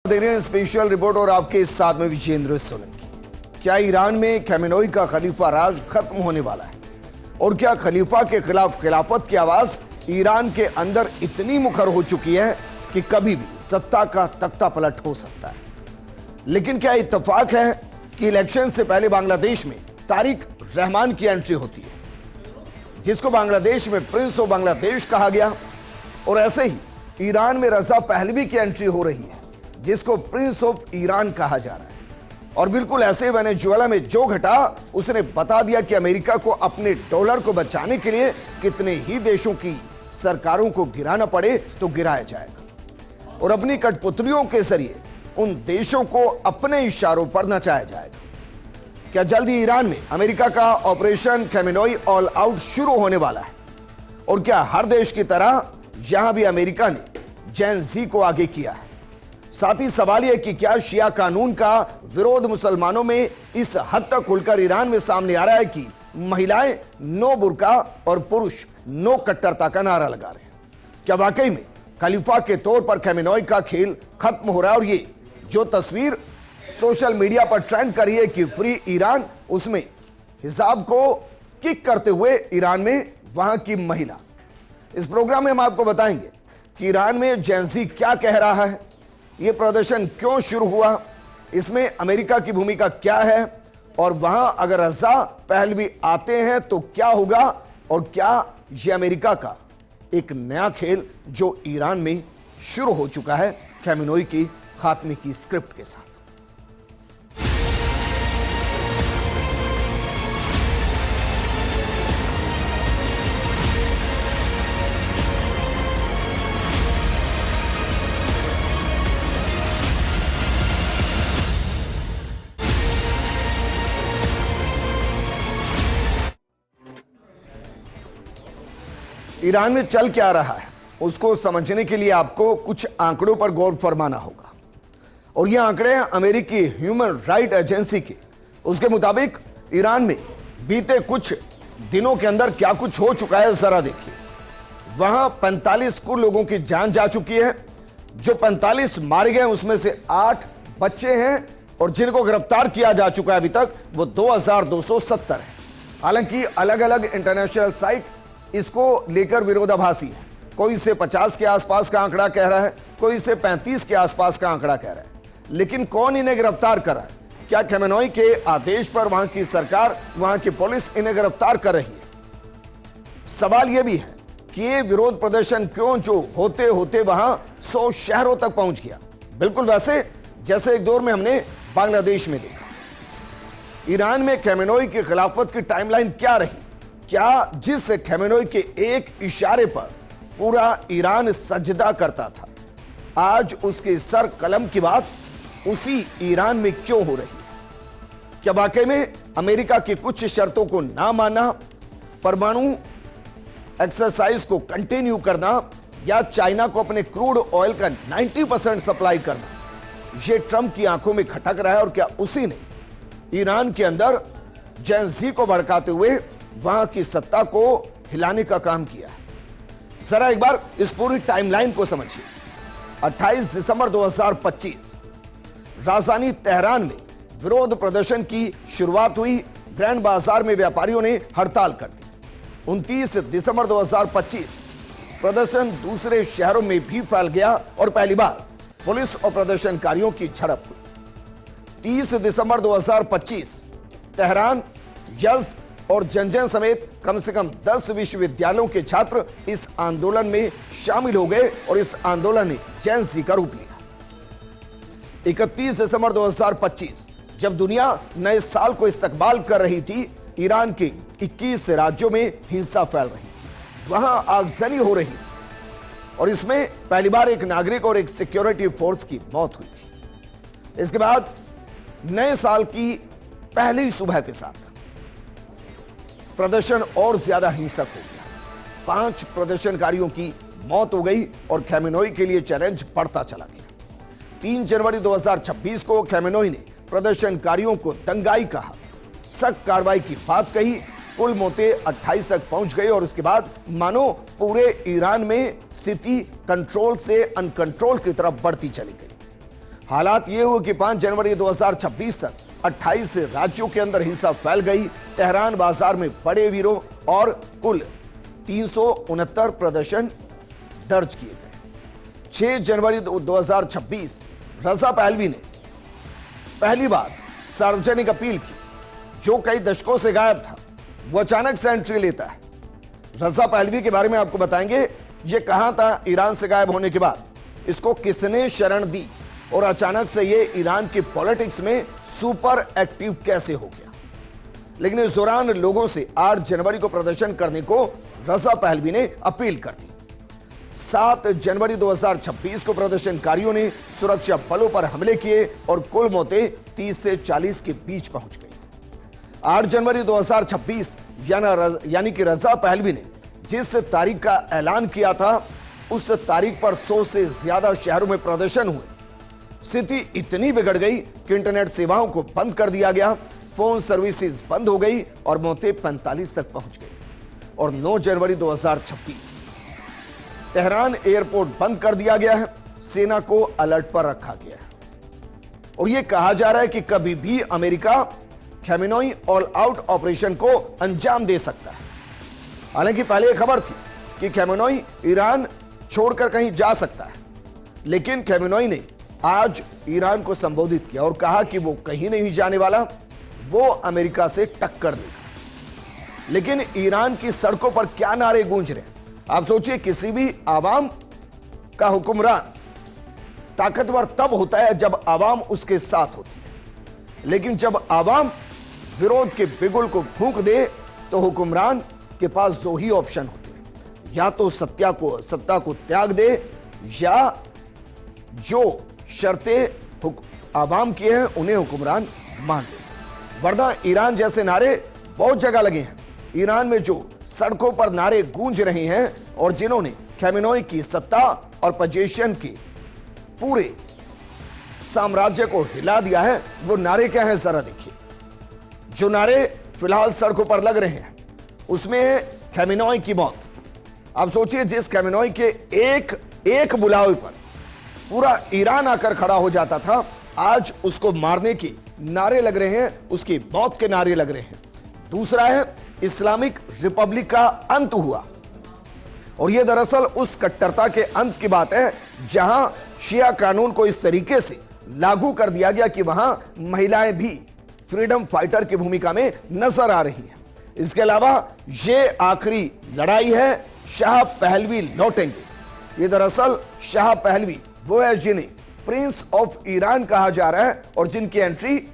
दे रहे हैं special report और आपके साथ में विजेंद्र सोलंकी। क्या ईरान में खमेनेई का खलीफा राज खत्म होने वाला है और क्या खलीफा के खिलाफ खिलाफत की आवाज ईरान के अंदर इतनी मुखर हो चुकी है कि कभी भी सत्ता का तख्ता पलट हो सकता है। लेकिन क्या इत्तेफाक है कि इलेक्शन से पहले बांग्लादेश में तारिक रहमान की एंट्री होती है, जिसको बांग्लादेश में प्रिंस ऑफ बांग्लादेश कहा गया, और ऐसे ही ईरान में रजा पहलवी की एंट्री हो रही है, जिसको प्रिंस ऑफ ईरान कहा जा रहा है। और बिल्कुल ऐसे वेनेजुएला में जो घटा, उसने बता दिया कि अमेरिका को अपने डॉलर को बचाने के लिए कितने ही देशों की सरकारों को गिराना पड़े तो गिराया जाएगा, और अपनी कठपुतलियों के जरिए उन देशों को अपने इशारों पर नचाया जाएगा। क्या जल्दी ईरान में अमेरिका का ऑपरेशन खमेनेई ऑल आउट शुरू होने वाला है? और क्या हर देश की तरह यहां भी अमेरिका ने जेन जी को आगे किया है? साथ ही सवाल यह कि क्या शिया कानून का विरोध मुसलमानों में इस हद तक खुलकर ईरान में सामने आ रहा है कि महिलाएं नो बुर्का और पुरुष नो कट्टरता का नारा लगा रहे हैं? क्या वाकई में खलीफा के तौर पर खमेनेई का खेल खत्म हो रहा है? और ये जो तस्वीर सोशल मीडिया पर ट्रेंड कर रही है कि फ्री ईरान, उसमें हिजाब को किक करते हुए ईरान में वहां की महिला। इस प्रोग्राम में हम आपको बताएंगे कि ईरान में जेन जी क्या कह रहा है, यह प्रदर्शन क्यों शुरू हुआ, इसमें अमेरिका की भूमिका क्या है, और वहां अगर रजा पहलवी आते हैं तो क्या होगा, और क्या यह अमेरिका का एक नया खेल जो ईरान में शुरू हो चुका है खमेनेई की खात्मे की स्क्रिप्ट के साथ। ईरान में चल क्या रहा है उसको समझने के लिए आपको कुछ आंकड़ों पर गौर फरमाना होगा, और ये आंकड़े हैं अमेरिकी ह्यूमन राइट एजेंसी के। उसके मुताबिक ईरान में बीते कुछ दिनों के अंदर क्या कुछ हो चुका है जरा देखिए। वहां 45 कुल लोगों की जान जा चुकी है। जो 45 मारे गए उसमें से 8 बच्चे हैं, और जिनको गिरफ्तार किया जा चुका है अभी तक वो 2270 है। हालांकि अलग अलग इंटरनेशनल साइट इसको लेकर विरोधाभासी है। कोई इसे 50 के आसपास का आंकड़ा कह रहा है, कोई इसे 35 के आसपास का आंकड़ा कह रहा है। लेकिन कौन इन्हें गिरफ्तार कर रहा है? क्या खमेनेई के आदेश पर वहां की सरकार, वहां की पुलिस इन्हें गिरफ्तार कर रही है? सवाल यह भी है कि ये विरोध प्रदर्शन क्यों जो होते होते वहां 100 शहरों तक पहुंच गया, बिल्कुल वैसे जैसे एक दौर में हमने बांग्लादेश में देखा। ईरान में खमेनेई की खिलाफत की टाइमलाइन क्या रही? क्या जिस खमेनेई के एक इशारे पर पूरा ईरान सजदा करता था, आज उसके सर कलम की बात उसी ईरान में क्यों हो रही है? क्या वाकई में अमेरिका की कुछ शर्तों को ना मानना, परमाणु एक्सरसाइज को कंटिन्यू करना, या चाइना को अपने क्रूड ऑयल का 90% सप्लाई करना, यह ट्रंप की आंखों में खटक रहा है? और क्या उसी ने ईरान के अंदर जेन जी को भड़काते हुए वहां की सत्ता को हिलाने का काम किया है? जरा एक बार इस पूरी टाइमलाइन को समझिए। 28 दिसंबर 2025 राजधानी तेहरान में विरोध प्रदर्शन की शुरुआत हुई। ग्रैंड बाजार में व्यापारियों ने हड़ताल कर दी। 29 दिसंबर 2025 प्रदर्शन दूसरे शहरों में भी फैल गया और पहली बार पुलिस और प्रदर्शनकारियों की झड़प हुई। 30 दिसंबर 2025 तेहरान, यज़्द और जंजन समेत कम से कम 10 विश्वविद्यालयों के छात्र इस आंदोलन में शामिल हो गए, और इस आंदोलन ने जेन जी का रूप लिया। 31 दिसंबर 2025 जब दुनिया नए साल को इस्तकबाल कर रही थी, ईरान के 21 राज्यों में हिंसा फैल रही थी, वहां आगजनी हो रही, और इसमें पहली बार एक नागरिक और एक सिक्योरिटी फोर्स की मौत हुई थी। इसके बाद नए साल की पहली सुबह के साथ प्रदर्शन और ज्यादा हिंसक हो गया। 5 प्रदर्शनकारियों की मौत हो गई और खमेनेई के लिए चैलेंज बढ़ता चला गया। 3 जनवरी 2026 को खमेनेई ने प्रदर्शनकारियों को दंगाई कहा, सख्त कार्रवाई की बात कही। कुल मौतें 28 तक पहुंच गई, और उसके बाद मानो पूरे ईरान में स्थिति कंट्रोल से अनकंट्रोल की तरफ बढ़ती चली गई। हालात ये हुए कि 5 जनवरी 2026 तक 28 राज्यों के अंदर हिंसा फैल गई। तेहरान बाजार में बड़े विरोध और कुल 369 प्रदर्शन दर्ज किए गए। 6 जनवरी 2026 रजा पहलवी ने पहली बार सार्वजनिक अपील की। जो कई दशकों से गायब था वो अचानक से एंट्री लेता है। रजा पहलवी के बारे में आपको बताएंगे, ये कहां था ईरान से गायब होने के बाद, इसको किसने शरण दी और अचानक से ये ईरान की पॉलिटिक्स में सुपर एक्टिव कैसे हो गया। लेकिन इस दौरान लोगों से 8 जनवरी को प्रदर्शन करने को रजा पहलवी ने अपील कर दी। 7 जनवरी 2026 को प्रदर्शनकारियों ने सुरक्षा बलों पर हमले किए और कुल मौतें 30 से 40 के बीच पहुंच गई। 8 जनवरी 2026 यानी कि रजा पहलवी ने जिस तारीख का ऐलान किया था उस तारीख पर 100 से ज्यादा शहरों में प्रदर्शन हुए। स्थिति इतनी बिगड़ गई कि इंटरनेट सेवाओं को बंद कर दिया गया, फोन सर्विसेज बंद हो गई और मौतें 45 तक पहुंच गई। और 9 जनवरी 2026 तेहरान एयरपोर्ट बंद कर दिया गया है, सेना को अलर्ट पर रखा गया है और यह कहा जा रहा है कि कभी भी America Khamenei all out operation को अंजाम दे सकता है। हालांकि पहले यह खबर थी कि खमेनेई ईरान छोड़कर कहीं जा सकता है, लेकिन खमेनेई ने आज ईरान को संबोधित किया और कहा कि वो कहीं नहीं जाने वाला, वो अमेरिका से टक्कर देगा। लेकिन ईरान की सड़कों पर क्या नारे गूंज रहे हैं आप सोचिए। किसी भी आवाम का हुक्मरान ताकतवर तब होता है जब आवाम उसके साथ होती है, लेकिन जब आवाम विरोध के बिगुल को फूंक दे तो हुक्मरान के पास दो ही ऑप्शन होते हैं, या तो सत्ता को त्याग दे या जो शर्तें आवाम की हैं उन्हें हुक्मरान मान ले। वरना ईरान जैसे नारे बहुत जगह लगे हैं। ईरान में जो सड़कों पर नारे गूंज रहे हैं और जिन्होंने खमेनेई की सत्ता और पोजीशन के पूरे साम्राज्य को हिला दिया है, वो नारे क्या हैं जरा देखिए। जो नारे फिलहाल सड़कों पर लग रहे हैं उसमें है खमेनेई की मौत। आप सोचिए, जिस खमेनेई के एक बुलावे पर पूरा ईरान आकर खड़ा हो जाता था, आज उसको मारने के नारे लग रहे हैं, उसकी मौत के नारे लग रहे हैं। दूसरा है इस्लामिक रिपब्लिक का अंत हुआ और यह दरअसल उस कट्टरता के अंत की बात है जहां शिया कानून को इस तरीके से लागू कर दिया गया कि वहां महिलाएं भी फ्रीडम फाइटर की भूमिका में नजर आ रही हैं। इसके अलावा यह आखिरी लड़ाई है, शाह पहलवी लौटेंगे। ये दरअसल शाह पहलवी वो है जिन्हें प्रिंस ऑफ ईरान कहा जा रहा है और जिनकी एंट्री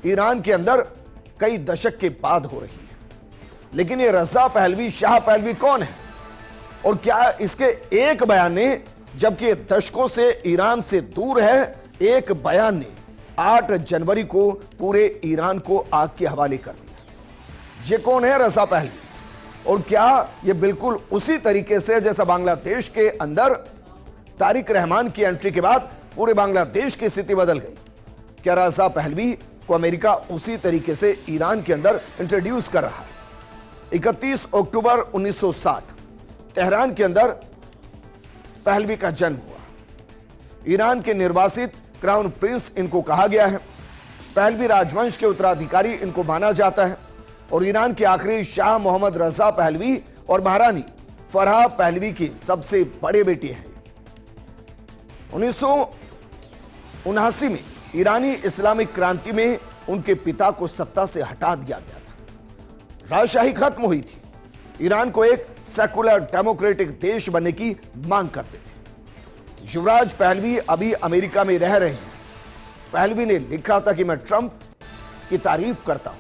ईरान के अंदर कई दशक के बाद हो रही है। लेकिन ये रजा पहलवी, शाह पहलवी कौन है और क्या इसके एक बयान ने, जबकि दशकों से ईरान से दूर है, एक बयान ने 8 जनवरी को पूरे ईरान को आग के हवाले कर दिया। ये कौन है रजा पहलवी और क्या ये बिल्कुल उसी तरीके से जैसा बांग्लादेश के अंदर तारिक रहमान की एंट्री के बाद पूरे बांग्लादेश की स्थिति बदल गई? क्या रजा पहलवी को अमेरिका उसी तरीके से ईरान के अंदर इंट्रोड्यूस कर रहा है? 31 अक्टूबर 1960 तेहरान के अंदर पहलवी का जन्म हुआ। ईरान के निर्वासित क्राउन प्रिंस इनको कहा गया है। पहलवी राजवंश के उत्तराधिकारी इनको माना जाता है और ईरान के आखिरी शाह मोहम्मद रजा पहलवी और महारानी फरहा पहलवी के सबसे बड़े बेटे हैं। 1979 में ईरानी इस्लामिक क्रांति में उनके पिता को सत्ता से हटा दिया गया था। राजशाही खत्म हुई थी। ईरान को एक सेकुलर डेमोक्रेटिक देश बनने की मांग करते थे। युवराज पहलवी अभी अमेरिका में रह रहे हैं। पहलवी ने लिखा था कि मैं ट्रंप की तारीफ करता हूं।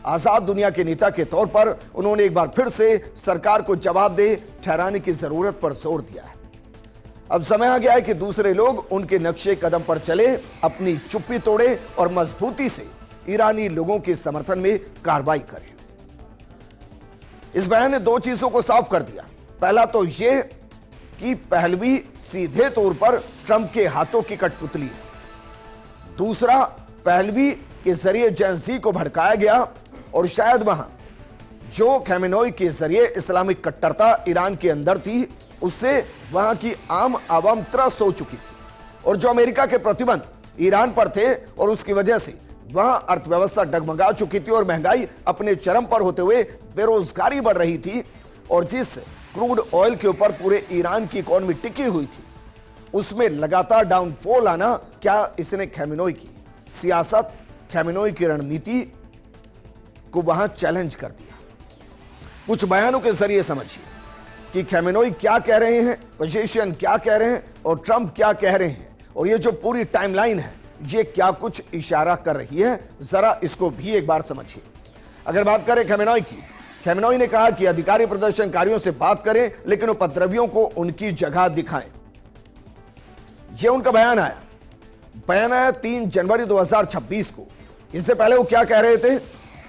आजाद दुनिया के नेता के तौर पर उन्होंने एक बार फिर से सरकार को जवाबदेह ठहराने की जरूरत पर जोर दिया है। अब समय आ गया है कि दूसरे लोग उनके नक्शे कदम पर चले, अपनी चुप्पी तोड़े और मजबूती से ईरानी लोगों के समर्थन में कार्रवाई करें। इस बयान ने दो चीजों को साफ कर दिया। पहला तो यह कि पहलवी सीधे तौर पर ट्रंप के हाथों की कठपुतली है। दूसरा, पहलवी के जरिए जेन-ज़ी को भड़काया गया और शायद वहां जो खमेनेई के जरिए इस्लामिक कट्टरता ईरान के अंदर थी उससे वहां की आम आवाम त्रस्त हो चुकी थी और जो अमेरिका के प्रतिबंध ईरान पर थे और उसकी वजह से वहां अर्थव्यवस्था डगमगा चुकी थी और महंगाई अपने चरम पर होते हुए बेरोजगारी बढ़ रही थी। और जिस क्रूड ऑयल के ऊपर पूरे ईरान की इकोनॉमी टिकी हुई थी, उसमें लगातार डाउनफॉल आना, क्या इसने खamenei की सियासत, खamenei की रणनीति को वहां चैलेंज कर दिया। कुछ बयानों के जरिए समझिए कि खamenei क्या कह रहे हैं, पेजेशियन क्या कह रहे हैं और ट्रंप क्या कह रहे हैं, और ये जो पूरी टाइमलाइन है ये क्या कुछ इशारा कर रही है, जरा इसको भी एक बार समझिए। अगर बात करें खamenei की, खamenei ने कहा कि अधिकारी प्रदर्शनकारियों से बात करें लेकिन उपद्रवियों को उनकी जगह दिखाएं। यह उनका बयान आया 3 जनवरी 2026 को। इससे पहले वो क्या कह रहे थे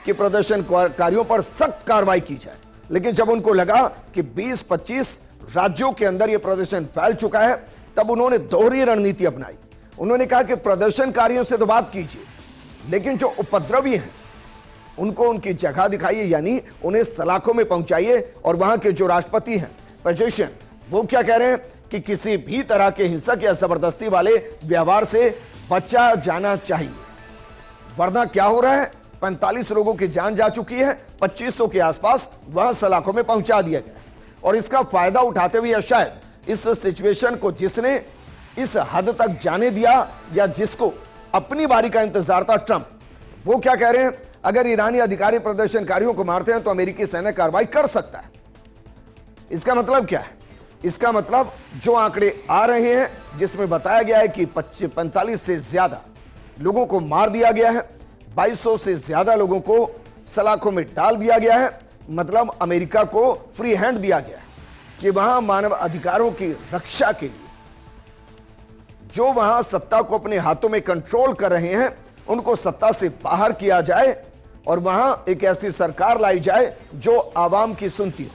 कि प्रदर्शनकारियों पर सख्त कार्रवाई की जाए, लेकिन जब उनको लगा कि 20-25 राज्यों के अंदर यह प्रदर्शन फैल चुका है, तब उन्होंने दोहरी रणनीति अपनाई। उन्होंने कहा कि प्रदर्शनकारियों से तो बात कीजिए, लेकिन जो उपद्रवी हैं उनको उनकी जगह दिखाइए, यानी उन्हें सलाखों में पहुंचाइए। और वहां के जो राष्ट्रपति हैं पेजेशियन, वो क्या कह रहे हैं कि किसी भी तरह के हिंसक या जबरदस्ती वाले व्यवहार से बचा जाना चाहिए, वरना क्या हो रहा है, 45 लोगों की जान जा चुकी है, 2500 के आसपास वहां सलाखों में पहुंचा दिया गया। और इसका फायदा उठाते हुए शायद इस सिचुएशन को जिसने इस हद तक जाने दिया या जिसको अपनी बारी का इंतजार था, ट्रंप, वो क्या कह रहे हैं, अगर ईरानी अधिकारी प्रदर्शनकारियों को मारते हैं तो अमेरिकी सैन्य कार्रवाई कर सकता है। इसका मतलब क्या है? इसका मतलब जो आंकड़े आ रहे हैं जिसमें बताया गया है कि 45 से ज्यादा लोगों को मार दिया गया है, 2200 से ज्यादा लोगों को सलाखों में डाल दिया गया है, मतलब अमेरिका को फ्री हैंड दिया गया है कि वहां मानव अधिकारों की रक्षा के लिए जो वहां सत्ता को अपने हाथों में कंट्रोल कर रहे हैं उनको सत्ता से बाहर किया जाए और वहां एक ऐसी सरकार लाई जाए जो आवाम की सुनती हो।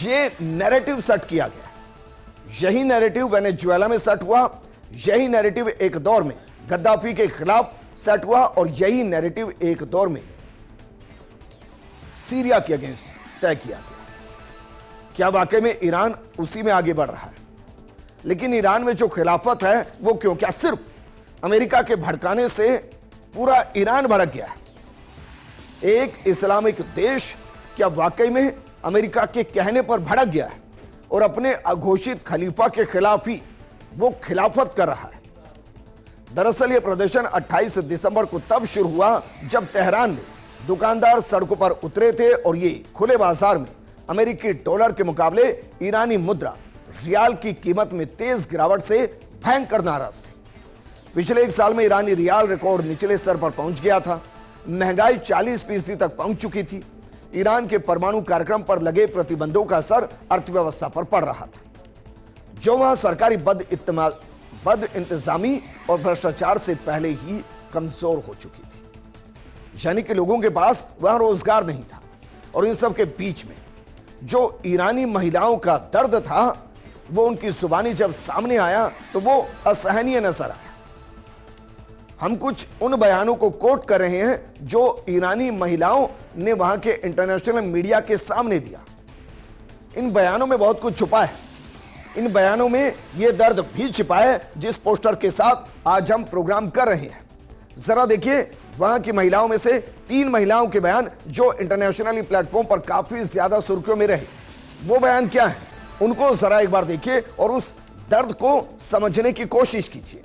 यह नैरेटिव सेट किया गया। यही नैरेटिव वेनेजुएला में सेट हुआ, यही नैरेटिव एक दौर में गद्दाफी के खिलाफ सेट हुआ और यही नैरेटिव एक दौर में सीरिया के अगेंस्ट तय किया गया। क्या वाकई में ईरान उसी में आगे बढ़ रहा है? लेकिन ईरान में जो खिलाफत है वो क्यों? क्या सिर्फ अमेरिका के भड़काने से पूरा ईरान भड़क गया है? एक इस्लामिक देश क्या वाकई में अमेरिका के कहने पर भड़क गया है और अपने अघोषित खलीफा के खिलाफ ही वो खिलाफत कर रहा है? दरअसल यह प्रदर्शन 28 दिसंबर को तब शुरू हुआ जब तेहरान में दुकानदार सड़कों पर उतरे थे और ये खुले बाजार में अमेरिकी डॉलर के मुकाबले ईरानी मुद्रा रियाल की कीमत में तेज गिरावट से भयंकर नाराज थे। पिछले एक साल में ईरानी रियाल रिकॉर्ड निचले स्तर पर पहुंच गया था। महंगाई 40% तक पहुंच चुकी थी। ईरान के परमाणु कार्यक्रम पर लगे प्रतिबंधों का असर अर्थव्यवस्था पर पड़ रहा था, जो वहां सरकारी बद इंतजामी और भ्रष्टाचार से पहले ही कमजोर हो चुकी थी। यानी कि लोगों के पास वहां रोजगार नहीं था और इन सब के बीच में जो ईरानी महिलाओं का दर्द था वो उनकी जुबानी जब सामने आया तो वो असहनीय नजर आया। हम कुछ उन बयानों को कोट कर रहे हैं जो ईरानी महिलाओं ने वहां के इंटरनेशनल मीडिया के सामने दिया। इन बयानों में बहुत कुछ छुपा है। इन बयानों में यह दर्द भी छिपा है जिस पोस्टर के साथ आज हम प्रोग्राम कर रहे हैं। जरा देखिए वहां की महिलाओं में से 3 महिलाओं के बयान जो इंटरनेशनली प्लेटफॉर्म पर काफी ज्यादा सुर्खियों में रहे। वो बयान क्या है उनको जरा एक बार देखिए और उस दर्द को समझने की कोशिश कीजिए।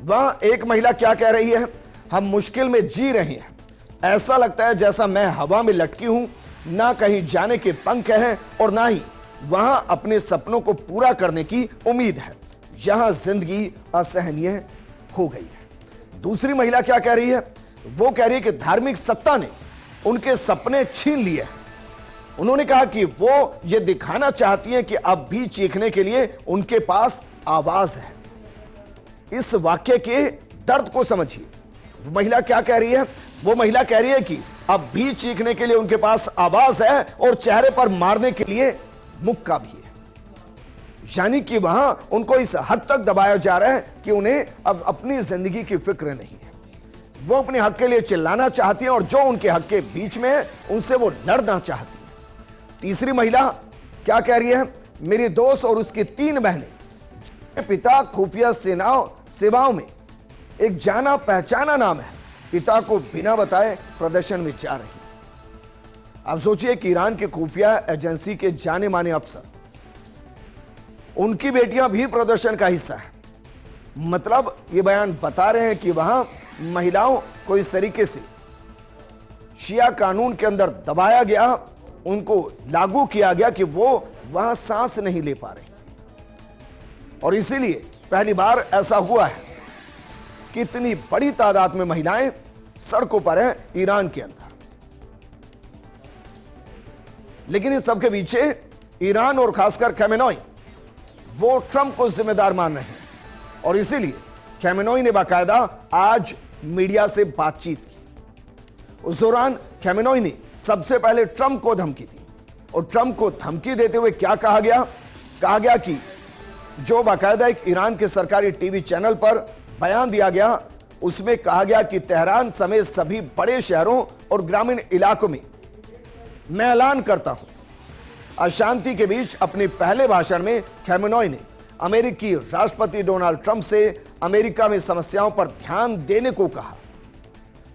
वहां एक महिला क्या कह रही है, हम मुश्किल में जी रहे हैं, ऐसा लगता है जैसा मैं हवा में लटकी हूं, ना कहीं जाने के पंख हैं और ना ही वहां अपने सपनों को पूरा करने की उम्मीद है। यहां जिंदगी असहनीय हो गई है। दूसरी महिला क्या कह रही है, वो कह रही है कि धार्मिक सत्ता ने उनके सपने छीन लिए हैं। उन्होंने कहा कि वो ये दिखाना चाहती हैं कि अब भी चीखने के लिए उनके पास आवाज है। इस वाक्य के दर्द को समझिए। वो महिला क्या कह रही है, वो महिला कह रही है कि अब भी चीखने के लिए उनके पास आवाज है और चेहरे पर मारने के लिए मुक्का भी है। यानी कि वहां उनको इस हद तक दबाया जा रहा है कि उन्हें अब अपनी जिंदगी की फिक्र नहीं है। वो अपने हक के लिए चिल्लाना चाहती हैं और जो उनके हक के बीच में है उनसे वो लड़ना चाहती है। तीसरी महिला क्या कह रही है, मेरी दोस्त और उसकी 3 बहनें पिता खुफिया सेवाओं में एक जाना पहचाना नाम है, पिता को बिना बताए प्रदर्शन में जा रही। अब सोचिए कि ईरान के खुफिया एजेंसी के जाने माने अफसर, उनकी बेटियां भी प्रदर्शन का हिस्सा है। मतलब ये बयान बता रहे हैं कि वहां महिलाओं को इस तरीके से शिया कानून के अंदर दबाया गया, उनको लागू किया गया कि वो वहां सांस नहीं ले पा रहे। और इसीलिए पहली बार ऐसा हुआ है कि इतनी बड़ी तादाद में महिलाएं सड़कों पर हैं ईरान के अंदर। लेकिन इस सबके पीछे ईरान और खासकर खमेनेई वो ट्रंप को जिम्मेदार मान रहे हैं। और इसीलिए खमेनेई ने बाकायदा आज मीडिया से बातचीत की। उस दौरान खमेनेई ने सबसे पहले ट्रंप को धमकी दी। और ट्रंप को धमकी देते हुए क्या कहा गया? कहा गया कि जो बाकायदा एक ईरान के सरकारी टीवी चैनल पर बयान दिया गया, उसमें कहा गया कि तेहरान समेत सभी बड़े शहरों और ग्रामीण इलाकों में मैं ऐलान करता हूं। अशांति के बीच अपने पहले भाषण में खमेनेई ने अमेरिकी राष्ट्रपति डोनाल्ड ट्रंप से अमेरिका में समस्याओं पर ध्यान देने को कहा।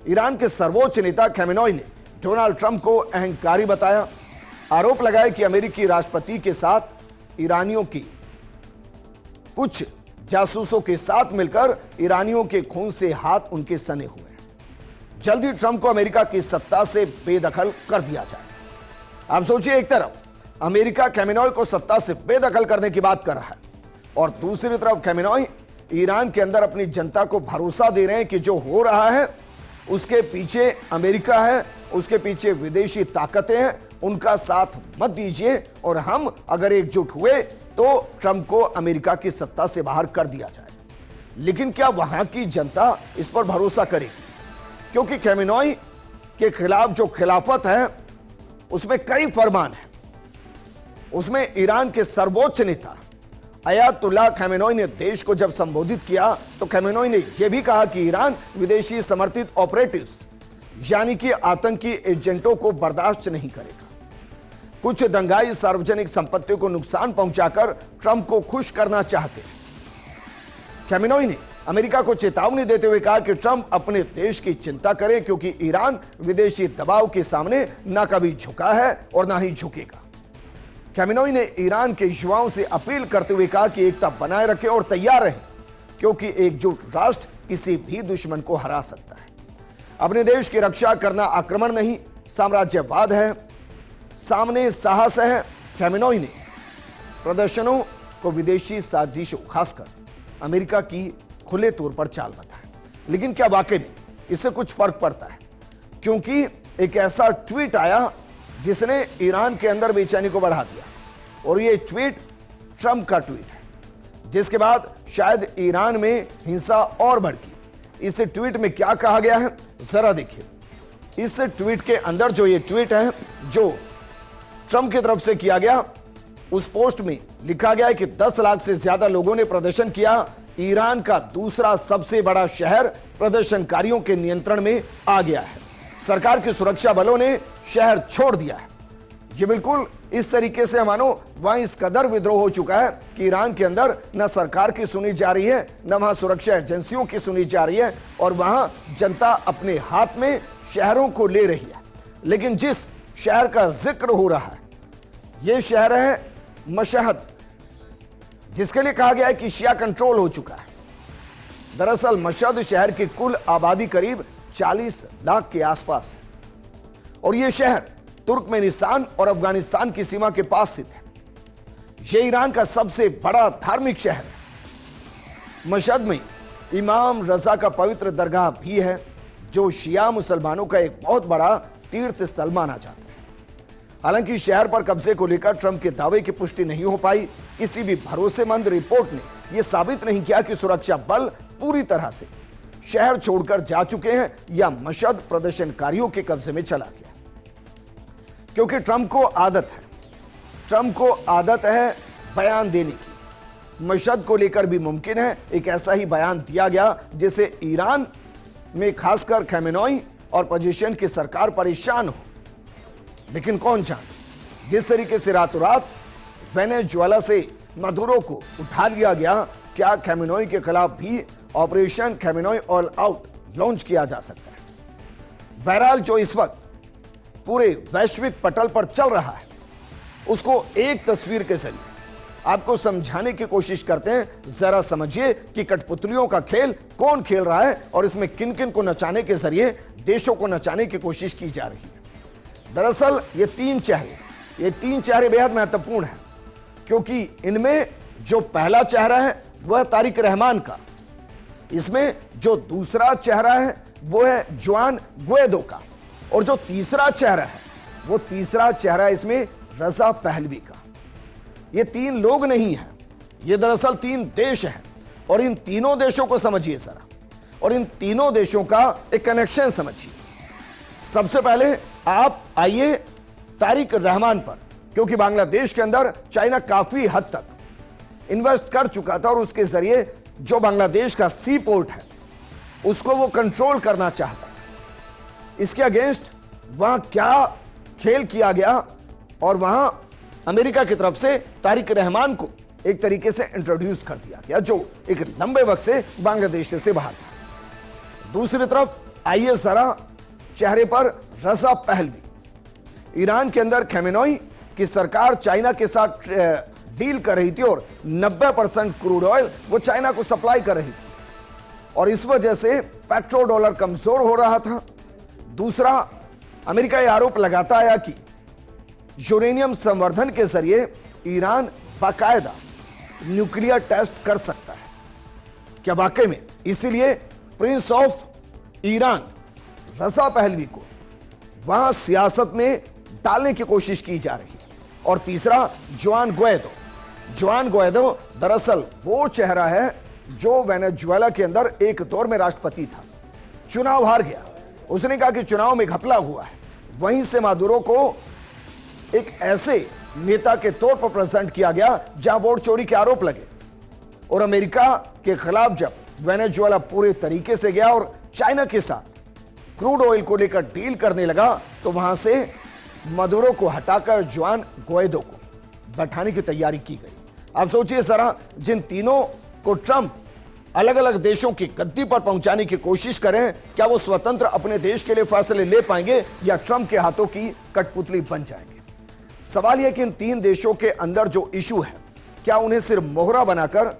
ईरान के सर्वोच्च नेता खमेनेई ने डोनाल्ड ट्रंप को अहंकारी बताया। आरोप लगाया कि अमेरिकी राष्ट्रपति के साथ ईरानियों की कुछ जासूसों के साथ मिलकर ईरानियों के खून से हाथ उनके सने हुए हैं। जल्दी ट्रंप को अमेरिका की सत्ता से बेदखल कर दिया जाए। आप सोचिए, एक तरफ अमेरिका खमेनेई को सत्ता से बेदखल करने की बात कर रहा है और दूसरी तरफ खमेनेई ईरान के अंदर अपनी जनता को भरोसा दे रहे हैं कि जो हो रहा है उसके पीछे अमेरिका है, उसके पीछे विदेशी ताकतें हैं, उनका साथ मत दीजिए और हम अगर एकजुट हुए तो ट्रंप को अमेरिका की सत्ता से बाहर कर दिया जाए। लेकिन क्या वहां की जनता इस पर भरोसा करेगी? क्योंकि खमेनेई के खिलाफ जो खिलाफत है उसमें कई फरमान है। उसमें ईरान के सर्वोच्च नेता अयातुल्लाह खमेनेई ने देश को जब संबोधित किया तो खमेनेई ने यह भी कहा कि ईरान विदेशी समर्थित ऑपरेटिव्स यानी कि आतंकी एजेंटों को बर्दाश्त नहीं करेगा। कुछ दंगाई सार्वजनिक संपत्तियों को नुकसान पहुंचाकर ट्रंप को खुश करना चाहते हैं। खमेनेई ने अमेरिका को चेतावनी देते हुए कहा कि ट्रंप अपने देश की चिंता करें क्योंकि ईरान विदेशी दबाव के सामने ना कभी झुका है और ना ही झुकेगा। खमेनेई ने ईरान के युवाओं से अपील करते हुए कहा कि एकता बनाए रखें और तैयार रहें क्योंकि एकजुट राष्ट्र किसी भी दुश्मन को हरा सकता है। अपने देश की रक्षा करना आक्रमण नहीं, साम्राज्यवाद है, सामने साहस है। खमेनेई ने प्रदर्शनों को विदेशी साजिशों, खासकर अमेरिका की खुले तौर पर चाल बताया। लेकिन क्या वाकई में इससे कुछ फर्क पड़ता है? क्योंकि एक ऐसा ट्वीट आया जिसने ईरान के अंदर बेचैनी को बढ़ा दिया और ये ट्वीट ट्रंप का ट्वीट है, जिसके बाद शायद ईरान में हिंसा और भड़की। इस ट्वीट में क्या कहा गया है जरा देखिए। इस ट्वीट के अंदर जो ये ट्वीट है जो ट्रंप की तरफ से किया गया, उस पोस्ट में लिखा गया है कि 10 लाख से ज्यादा लोगों ने प्रदर्शन किया। ईरान का दूसरा सबसे बड़ा शहर प्रदर्शनकारियों के नियंत्रण में आ गया है। सरकार की सुरक्षा बलों ने शहर छोड़ दिया है। ये बिल्कुल इस तरीके से मानो वहां इस कदर विद्रोह हो चुका है कि ईरान के अंदर न सरकार की सुनी जा रही है, न वहां सुरक्षा एजेंसियों की सुनी जा रही है और वहां जनता अपने हाथ में शहरों को ले रही है। लेकिन जिस शहर का जिक्र हो रहा है यह शहर है मशहद, जिसके लिए कहा गया है कि शिया कंट्रोल हो चुका है। दरअसल मशहद शहर की कुल आबादी करीब 40 लाख के आसपास है और यह शहर तुर्कमेनिस्तान और अफगानिस्तान की सीमा के पास स्थित है। यह ईरान का सबसे बड़ा धार्मिक शहर है। मशहद में इमाम रजा का पवित्र दरगाह भी है जो शिया मुसलमानों का एक बहुत बड़ा तीर्थ स्थल माना जाता है। हालांकि शहर पर कब्जे को लेकर ट्रंप के दावे की पुष्टि नहीं हो पाई। किसी भी भरोसेमंद रिपोर्ट ने यह साबित नहीं किया कि सुरक्षा बल पूरी तरह से शहर छोड़कर जा चुके हैं या मशहद प्रदर्शनकारियों के कब्जे में चला गया। क्योंकि ट्रंप को आदत है बयान देने की। मशहद को लेकर भी मुमकिन है एक ऐसा ही बयान दिया गया जिसे ईरान में खासकर खमेनेई और पोजीशन की सरकार परेशान हो। लेकिन कौन जाने जिस तरीके से रातों रात वेनेजुएला से मदुरो को उठा लिया गया, क्या खमेनेई के खिलाफ भी ऑपरेशन खेमेनोई ऑल आउट लॉन्च किया जा सकता है। बहरहाल जो इस वक्त पूरे वैश्विक पटल पर चल रहा है उसको एक तस्वीर के जरिए आपको समझाने की कोशिश करते हैं। जरा समझिए कि कठपुतलियों का खेल कौन खेल रहा है और इसमें किन किन को नचाने के जरिए देशों को नचाने की कोशिश की जा रही है। दरअसल ये तीन चेहरे बेहद महत्वपूर्ण हैं, क्योंकि इनमें जो पहला चेहरा है वह तारिक रहमान का, इसमें जो दूसरा चेहरा है वो है जुआन गुएडो का, और जो तीसरा चेहरा है वो तीसरा चेहरा इसमें रजा पहलवी का। ये तीन लोग नहीं हैं, ये दरअसल तीन देश हैं, और इन तीनों देशों को समझिए जरा, और इन तीनों देशों का एक कनेक्शन समझिए। सबसे पहले आप आइए तारिक रहमान पर, क्योंकि बांग्लादेश के अंदर चाइना काफी हद तक इन्वेस्ट कर चुका था और उसके जरिए जो बांग्लादेश का सी पोर्ट है उसको वो कंट्रोल करना चाहता है। इसके अगेंस्ट वहां क्या खेल किया गया, और वहां अमेरिका की तरफ से तारिक रहमान को एक तरीके से इंट्रोड्यूस कर दिया गया, जो एक लंबे वक्त से बांग्लादेश से बाहर था। दूसरी तरफ आइए जरा चेहरे पर रजा पहलवी। ईरान के अंदर खेमेनोई की सरकार चाइना के साथ डील कर रही थी और 90% क्रूड ऑयल वो चाइना को सप्लाई कर रही थी, और इस वजह से पेट्रो डॉलर कमजोर हो रहा था। दूसरा, अमेरिका यह आरोप लगाता आया कि यूरेनियम संवर्धन के जरिए ईरान बाकायदा न्यूक्लियर टेस्ट कर सकता है। क्या वाकई में इसीलिए Prince of Iran Reza Pahlavi को वहां सियासत में डालने की कोशिश की जा रही है। और तीसरा, जुआन गुएडो दरअसल वो चेहरा है जो वेनेजुएला के अंदर एक दौर में राष्ट्रपति था, चुनाव हार गया। उसने कहा कि चुनाव में घपला हुआ है। वहीं से मादुरो को एक ऐसे नेता के तौर पर प्रेजेंट किया गया जहां वोट चोरी के आरोप लगे, और अमेरिका के खिलाफ जब वेनेजुएला पूरे तरीके से गया और चाइना के साथ क्रूड ऑयल को लेकर डील करने लगा, तो वहां से मादुरो को हटाकर जुआन गुएडो को बैठाने की तैयारी की गई। आप सोचिए जरा, जिन तीनों को ट्रंप अलग अलग देशों की गद्दी पर पहुंचाने की कोशिश करें, क्या वो स्वतंत्र अपने देश के लिए फैसले ले पाएंगे या ट्रंप के हाथों की कठपुतली बन जाएंगे? सवाल यह कि इन तीन देशों के अंदर जो इशू है, क्या उन्हें सिर्फ मोहरा बनाकर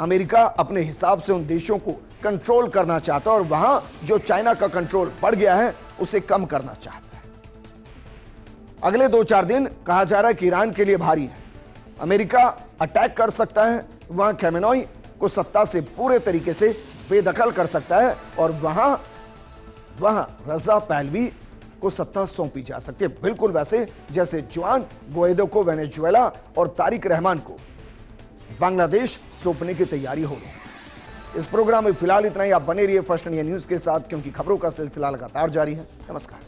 अमेरिका अपने हिसाब से उन देशों को कंट्रोल करना चाहता है, और वहां जो चाइना का कंट्रोल बढ़ गया है उसे कम करना चाहता है? अगले 2-4 दिन कहा जा रहा है कि ईरान के लिए भारी है। अमेरिका अटैक कर सकता है, वहां खेमेनोई को सत्ता से पूरे तरीके से बेदखल कर सकता है, और वहां रजा पहलवी को सत्ता सौंपी जा सकती है, बिल्कुल वैसे जैसे जुआन गुएडो को वेनेजुएला और तारिक रहमान को बांग्लादेश सौंपने की तैयारी हो रही है। इस प्रोग्राम में फिलहाल इतना ही। आप बने रहिए फर्स्ट इंडिया न्यूज के साथ, क्योंकि खबरों का सिलसिला लगातार जारी है। नमस्कार।